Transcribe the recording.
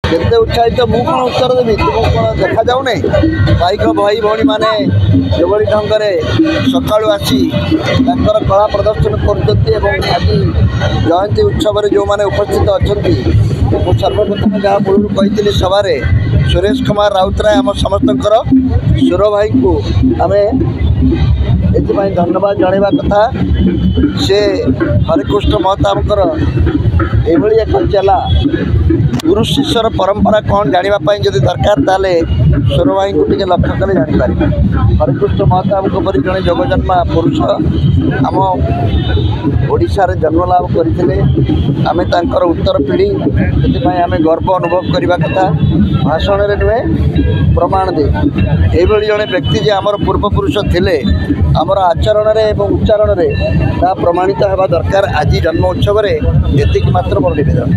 କେତେ ଉତ୍ସାହିତ ମୁଁ କ'ଣ ଉତ୍ତର ଦେବି ତୁମକୁ କ'ଣ ଦେଖାଯାଉନି ପାଇକ ଭାଇ ଭଉଣୀ ମାନେ ଯେଭଳି ଢଙ୍ଗରେ ସକାଳୁ ଆସି ତାଙ୍କର କଳା ପ୍ରଦର୍ଶନ କରୁଛନ୍ତି ଏବଂ ଆଜି ଜୟନ୍ତୀ ଉତ୍ସବରେ ଯେଉଁମାନେ ଉପସ୍ଥିତ ଅଛନ୍ତି ମୁଁ ସର୍ବପ୍ରଥମେ ଯାହା ପୂର୍ବରୁ କହିଥିଲି ସଭାରେ ସୁରେଶ କୁମାର ରାଉତରାୟ ଆମ ସମସ୍ତଙ୍କର ସୁର ଭାଇଙ୍କୁ ଆମେ ଏଥିପାଇଁ ଧନ୍ୟବାଦ ଜଣାଇବା କଥା ସେ ହରେକୃଷ୍ଣ ମହତାବଙ୍କର ଏଭଳି ଏକ ଚେଲା गुरु शिष्यर परंपरा कौन जानापी जदि दरकार ताले सुर भाई को टे लक्ष्य कले जापर हरिकृष्ण महताब परी जड़े जगजन्मा पुरुष आम ओडिशारे जन्म लाभ करते आम तर उत्तर पीढ़ी से आम गर्व अनुभव करने कथा भाषण में नुहे प्रमाण दे ये जड़े व्यक्ति जे आमर पूर्वपुरुष थे आमर आचरण में उच्चारण में प्रमाणित होगा दरकार आज जन्म उत्सव एति मात्र मोर निवेदन।